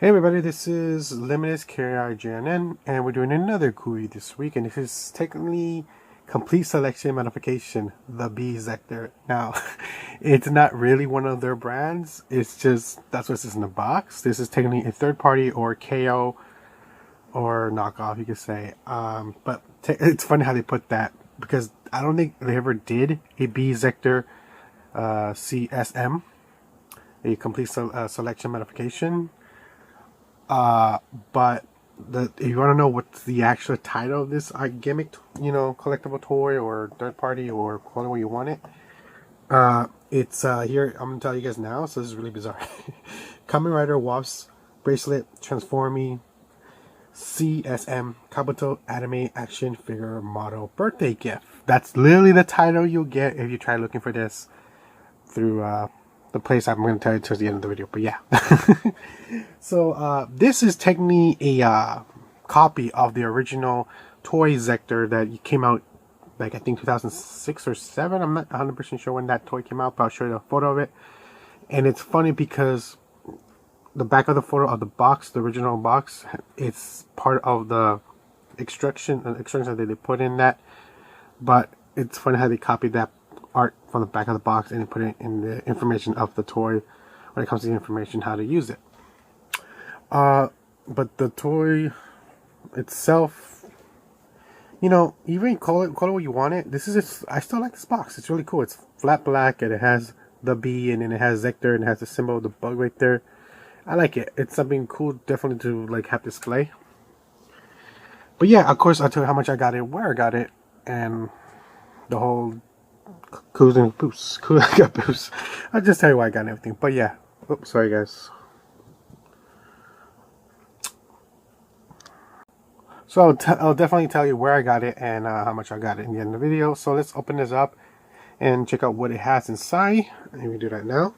Hey everybody, this is Limitless KRJNN, and we're doing another GUI this week, and this is technically complete selection modification, the B Sector. Now, it's not really one of their brands, it's just, that's what's in the box. This is technically a third party or KO or knockoff, you could say. But it's funny how they put that, because I don't think they ever did a B Sector CSM, a complete selection modification. But if you want to know what's the actual title of this gimmick, collectible toy or third party or call it what you want it, it's here. I'm gonna tell you guys now. So this is really bizarre. Kamen Rider Wasp Bracelet Transforming CSM KABUTO Anime Action Figure Model Birthday Gift. That's literally the title you'll get if you try looking for this through the place I'm going to tell you towards the end of the video, but yeah. So this is technically a copy of the original toy Sector that came out like I think 2006 or 7. I'm not 100% sure when that toy came out, but I'll show you a photo of it. And it's funny because the back of the photo of the box, the original box, it's part of the extraction that they put in that. But it's funny how they copied that art from the back of the box and put it in the information of the toy when it comes to the information how to use it. But the toy itself, even call it what you want it. I still like this box. It's really cool. It's flat black and it has the B and then it has Sector and it has the symbol of the bug right there. I like it. It's something cool, definitely to like have display. But yeah, of course I'll tell you how much I got it, where I got it, and the whole cool and boost. I'll just tell you why I got everything. But yeah. Oops, sorry guys. So I'll definitely tell you where I got it and how much I got it in the end of the video. So let's open this up and check out what it has inside. And we do that now.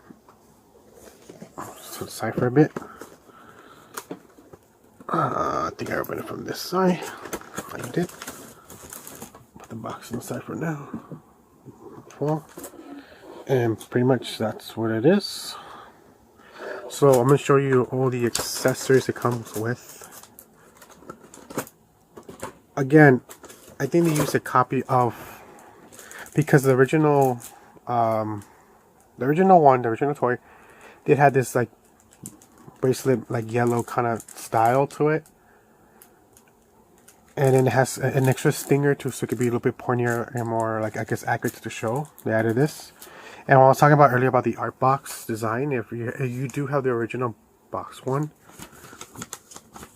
Just to the side for a bit. I think I opened it from this side. I did. Put the box on the side for now. And pretty much that's what it is. So I'm going to show you all the accessories it comes with. Again, I think they used a copy of, because the original toy, it had this like bracelet, like yellow kind of style to it. And then it has an extra stinger too, so it could be a little bit pointier and more, like, I guess, accurate to the show. They added this. And what I was talking about earlier about the art box design, if you do have the original box one,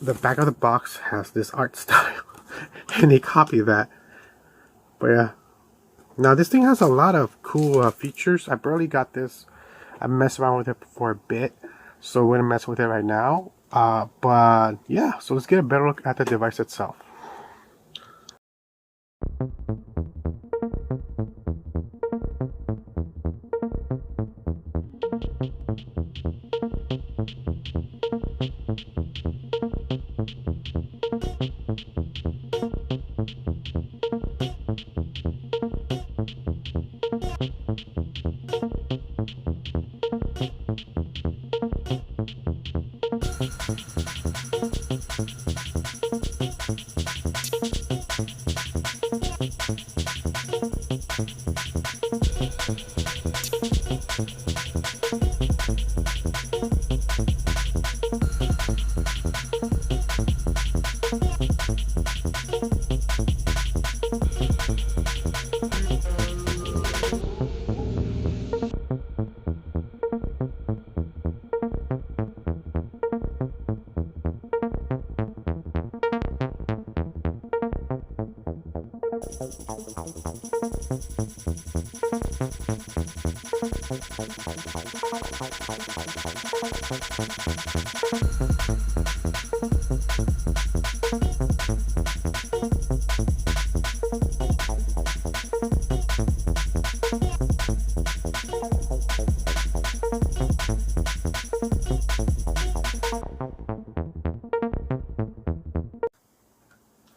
the back of the box has this art style. And they copy that. But yeah. Now this thing has a lot of cool features. I barely got this. I messed around with it for a bit, so we're gonna mess with it right now. But yeah, so let's get a better look at the device itself.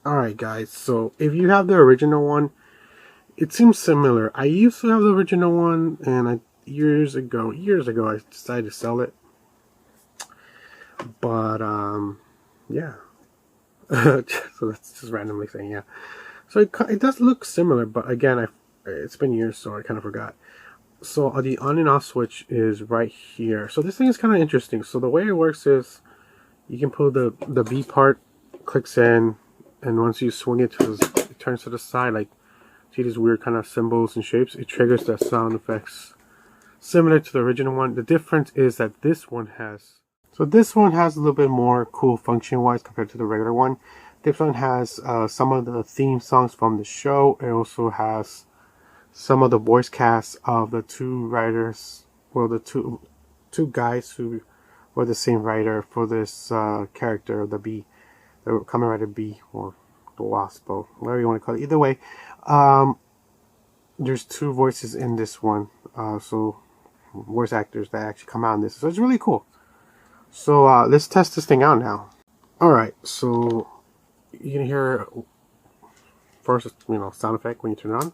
Alright guys, so if you have the original one, it seems similar. I used to have the original one, and years ago I decided to sell it. But yeah. So that's just randomly saying yeah. So it does look similar, but again, it's been years, so I kind of forgot. So the on and off switch is right here. So this thing is kind of interesting. So the way it works is you can pull the B part, clicks in, and once you swing it it turns to the side, like see these weird kind of symbols and shapes. It triggers the sound effects similar to the original one. The difference is that this one has a little bit more cool function wise compared to the regular one. This one has some of the theme songs from the show. It also has some of the voice casts of the two writers, well, the two guys who were the same writer for this character, the Kamen Rider B, or the Wasp, or whatever you want to call it. Either way, there's two voices in this one, so voice actors that actually come out in this. So it's really cool. So let's test this thing out now. Alright, so you can hear first, sound effect when you turn it on.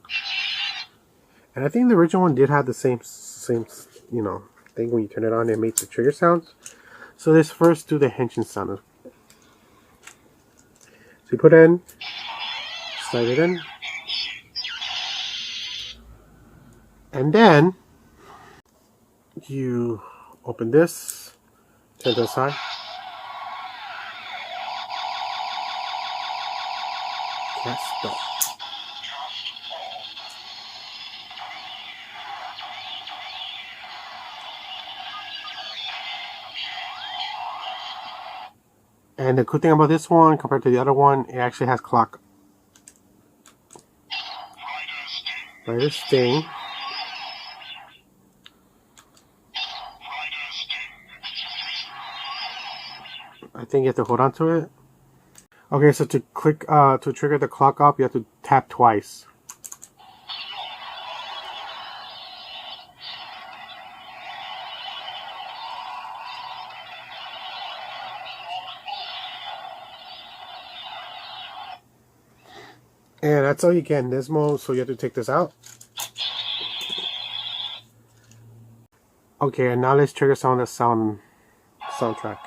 And I think the original one did have the same thing when you turn it on. It made the trigger sounds. So let's first do the henshin sound. So you put it in, slide it in, and then you open this, turn to the side. Stop. And the cool thing about this one compared to the other one, it actually has clock. Rider Sting. I think you have to hold on to it. Okay, so to to trigger the clock up, you have to tap twice. And that's all you get in this mode, so you have to take this out. Okay, and now let's trigger some of the soundtrack.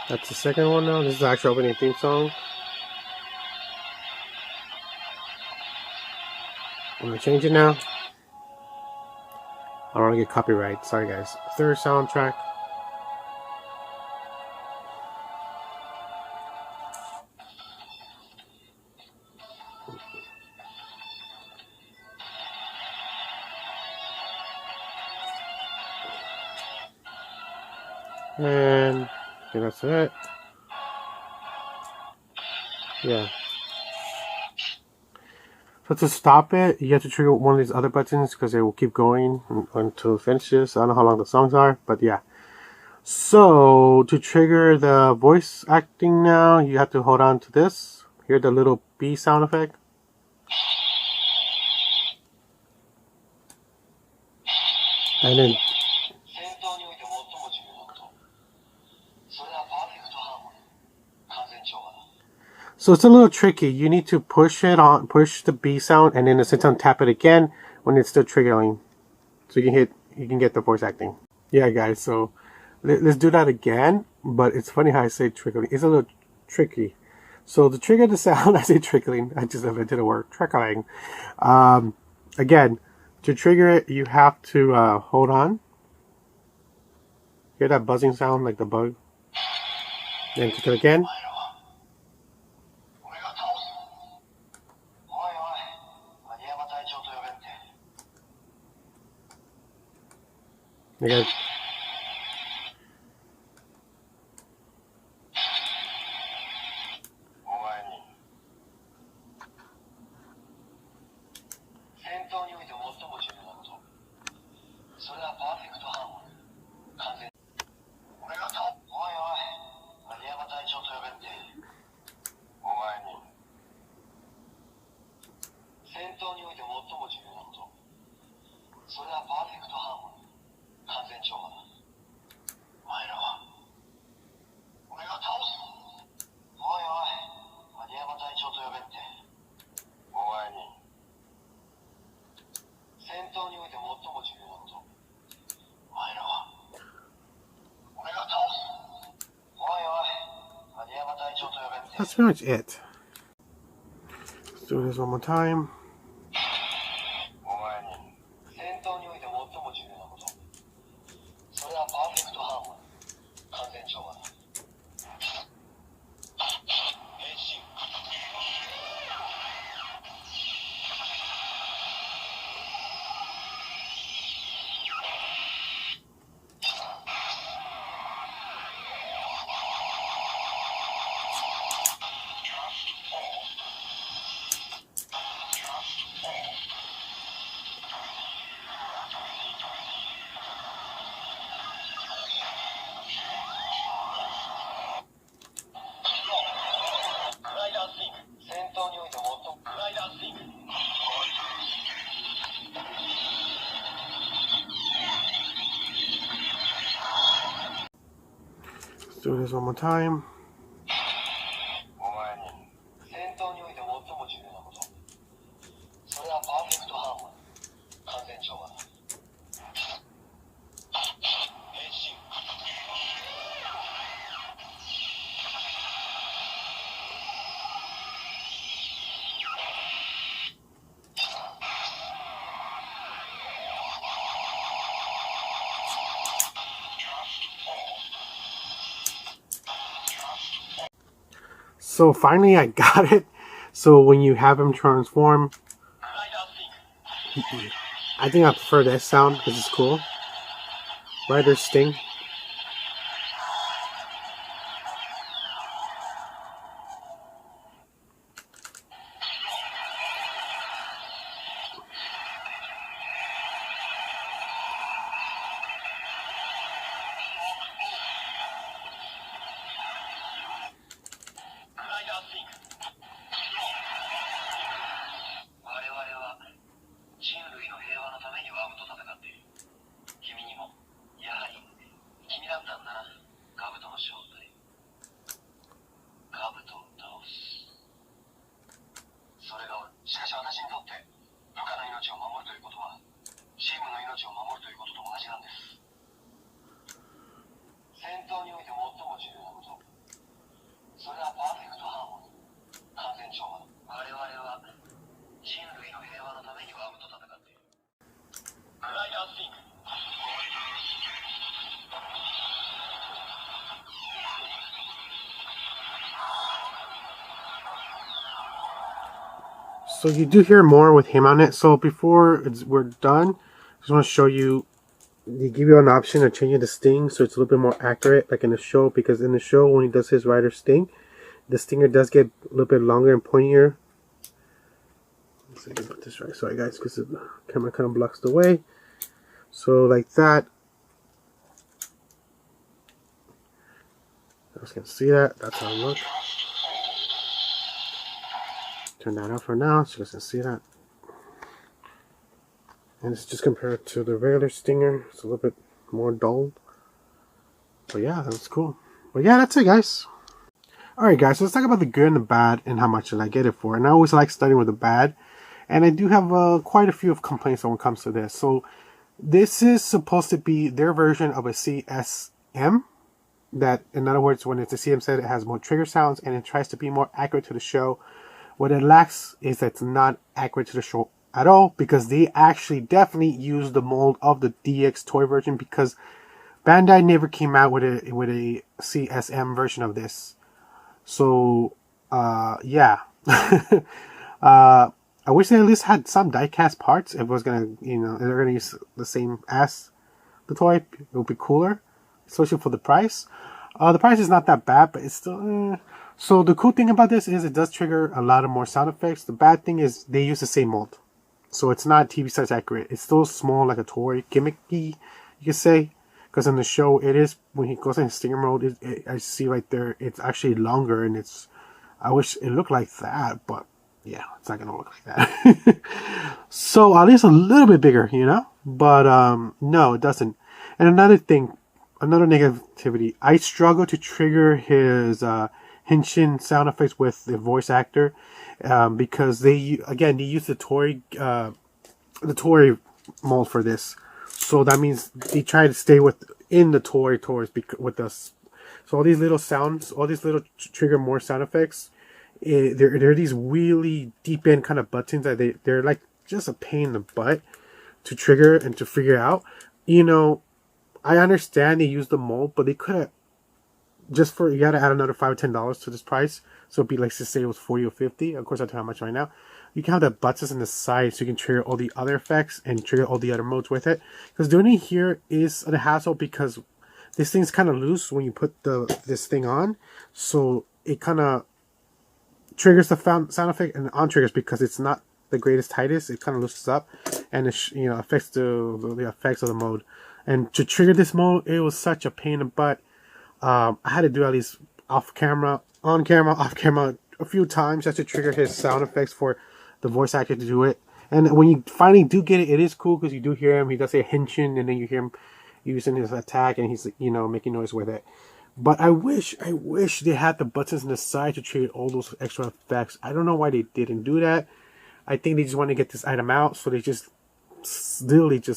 That's the second one now. This is the actual opening theme song. I'm gonna change it now. I don't want to get copyright. Sorry, guys. Third soundtrack. And okay, that's it. Yeah. So to stop it, you have to trigger one of these other buttons because it will keep going until it finishes. I don't know how long the songs are, but yeah. So to trigger the voice acting now, you have to hold on to this. Hear the little B sound effect. And then so it's a little tricky. You need to push the B sound, and then at the same time tap it again when it's still triggering, so you can get the voice acting. Yeah, guys. So let's do that again. But it's funny how I say trickling. It's a little tricky. So to trigger the sound, I say trickling. It didn't work. Trickling. Again, to trigger it, you have to hold on. Hear that buzzing sound like the bug. Then click it again. Again. that's pretty much it. Let's do this one more time. Let's do this one more time. So finally I got it. So when you have him transform, I think I prefer this sound because it's cool. Rider Sting. So you do hear more with him on it. So before we're done, I just want to show you. They give you an option of changing the sting so it's a little bit more accurate, like in the show. Because in the show, when he does his rider sting, the stinger does get a little bit longer and pointier. Let's see if I can put this right. Sorry guys, because the camera kind of blocks the way. So like that. I was gonna see that. That's how it looks. Turn that off for now, so you guys can see that. And it's just compared to the regular stinger. It's a little bit more dull. But yeah, that's cool. But yeah, that's it, guys. Alright, guys, so let's talk about the good and the bad and how much did I get it for. And I always like starting with the bad. And I do have quite a few of complaints when it comes to this. So this is supposed to be their version of a CSM. That, in other words, when it's a CM set, it has more trigger sounds and it tries to be more accurate to the show. What it lacks is that it's not accurate to the show at all, because they actually definitely used the mold of the DX toy version, because Bandai never came out with a CSM version of this. So yeah. I wish they at least had some die-cast parts. If it was gonna, you know, they're gonna use the same as the toy, it would be cooler, especially for the price. The price is not that bad, but it's still So the cool thing about this is it does trigger a lot of more sound effects. The bad thing is they use the same mold, so it's not TV size accurate. It's still small, like a toy, gimmicky, you could say. Because in the show, it is, when he goes in stinger mode, I see right there, it's actually longer, and it's, I wish it looked like that, but yeah, it's not gonna look like that. So at least a little bit bigger, you know. But no, it doesn't. And another thing, another negativity, I struggle to trigger his Henshin sound effects with the voice actor, because they use the toy mold for this, so that means they try to stay within the toys with us. So all these little sounds, all these little trigger more sound effects. They're these really deep end kind of buttons that they're like just a pain in the butt to trigger and to figure out. You know, I understand they use the mold, but they could have just for, you gotta add another $5 or $10 to this price. So it'd be like, just say it was 40 or 50. Of course, I don't know how much right now. You can have the buttons on the side so you can trigger all the other effects and trigger all the other modes with it. Because doing it here is a hassle because this thing's kind of loose when you put this thing on. So it kind of triggers the sound effect and on triggers because it's not the greatest tightest. It kind of loosens up and it affects the effects of the mode. And to trigger this mode, it was such a pain in the butt. I had to do at least off camera, on camera, off camera a few times just to trigger his sound effects for the voice actor to do it. And when you finally do get it, it is cool because you do hear him. He does say henshin, and then you hear him using his attack, and he's making noise with it. But I wish they had the buttons on the side to trigger all those extra effects. I don't know why they didn't do that. I think they just wanted to get this item out, so they just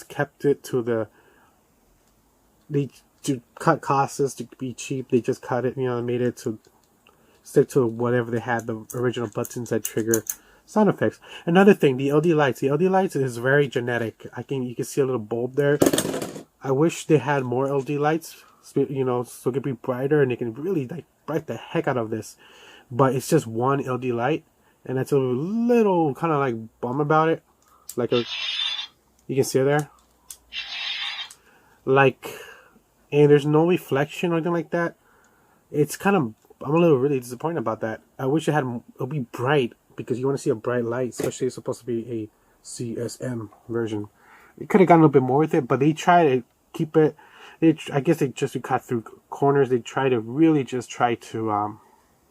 kept it to to cut costs to be cheap. They just cut it, made it to stick to whatever they had, the original buttons that trigger sound effects. Another thing, the LD lights. The LD lights is very genetic. You can see a little bulb there. I wish they had more LD lights, so it could be brighter and they can really like bright the heck out of this. But it's just one LD light, and that's a little kind of like bum about it. You can see it there. And there's no reflection or anything like that. It's kind of, I'm a little really disappointed about that. I wish it'll be bright, because you want to see a bright light, especially it's supposed to be a CSM version. It could have gotten a little bit more with it, but they try to keep it. I guess they just cut through corners. They try to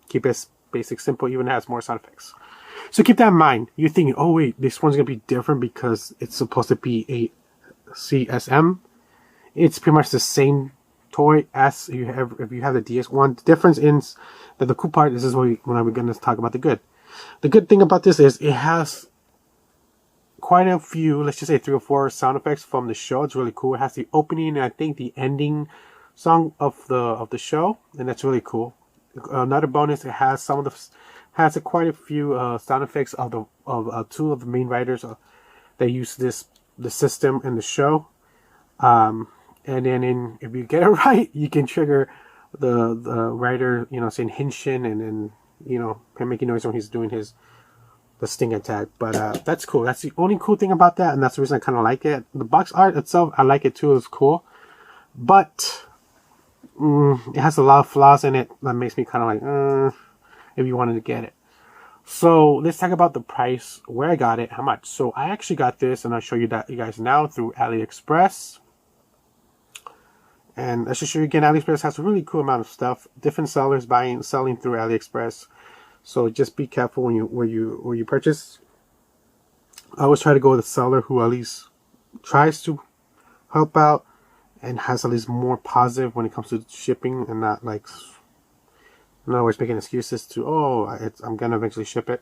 keep it basic, simple, even has more sound effects. So keep that in mind. You're thinking, oh wait, this one's gonna be different because it's supposed to be a CSM. It's pretty much the same toy as if you have the DS1. The difference is that the cool part, this is when we're going to talk about the good. The good thing about this is it has quite a few, let's just say 3 or 4 sound effects from the show. It's really cool. It has the opening and I think the ending song of the show, and that's really cool. Another bonus, it has quite a few sound effects of 2 of the main writers that use the system in the show. And then if you get it right, you can trigger the writer, saying henshin, and then, him making noise when he's doing the sting attack. But that's cool. That's the only cool thing about that, and that's the reason I kind of like it. The box art itself, I like it too. It's cool. But it has a lot of flaws in it that makes me kind of like, if you wanted to get it. So let's talk about the price, where I got it, how much. So I actually got this, and I'll show you guys now through AliExpress. And let's just show you again, AliExpress has a really cool amount of stuff. Different sellers selling through AliExpress. So just be careful where you purchase. I always try to go with a seller who at least tries to help out and has at least more positive when it comes to shipping, and not like, in other words, making excuses to, I'm gonna eventually ship it.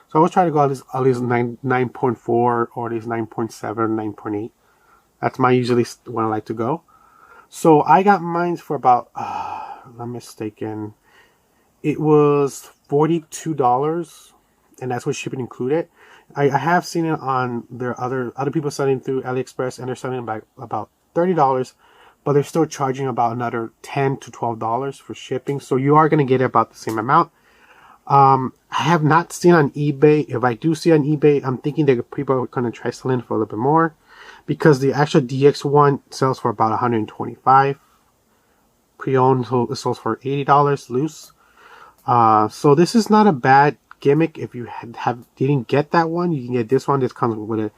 So I always try to go at least 9.4 or at least 9.7, 9.8. That's my usually when I like to go. So I got mine for about, I'm not mistaken, it was $42, and that's with shipping included. I have seen it on their other people selling through AliExpress, and they're selling it about $30, but they're still charging about another $10 to $12 for shipping. So you are going to get about the same amount. I have not seen on eBay. If I do see on eBay, I'm thinking that people are going to try selling for a little bit more, because the actual DX1 sells for about $125. Pre-owned, so it sells for $80 loose. So this is not a bad gimmick. If you didn't get that one, you can get this one. This comes with an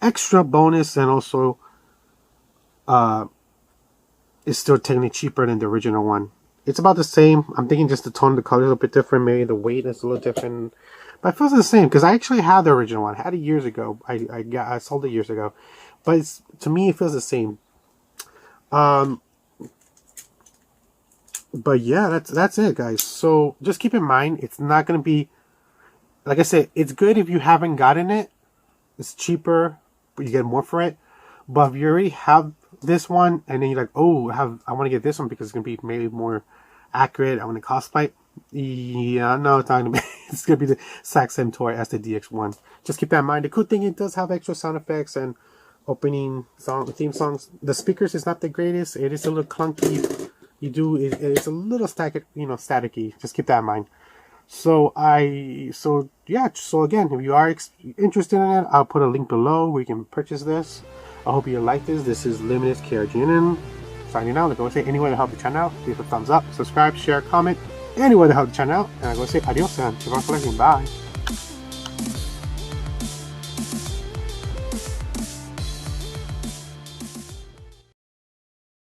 extra bonus, and also it's still technically cheaper than the original one. It's about the same. I'm thinking just the tone of the color is a bit different. Maybe the weight is a little different. But it feels the same, because I actually had the original one. I had it years ago. I sold it years ago. But to me, it feels the same. But yeah, that's it, guys. So just keep in mind, it's not going to be, like I said, it's good if you haven't gotten it. It's cheaper, but you get more for it. But if you already have this one, and then you're like, I want to get this one because it's going to be maybe more accurate. I want to cost fight. Yeah, no, it's not gonna be. It's gonna be the exact same toy as the DX1. Just keep that in mind. The cool thing, it does have extra sound effects and opening theme songs. The speakers is not the greatest. It is a little clunky. It's a little staticky. Just keep that in mind. So again, if you are interested in it, I'll put a link below where you can purchase this. I hope you like this. This is Limited KRGNN signing out. Like I always say, any way to help the channel out, leave a thumbs up, subscribe, share, comment, any way to help the channel out. And I go say adios and keep on collecting. Bye.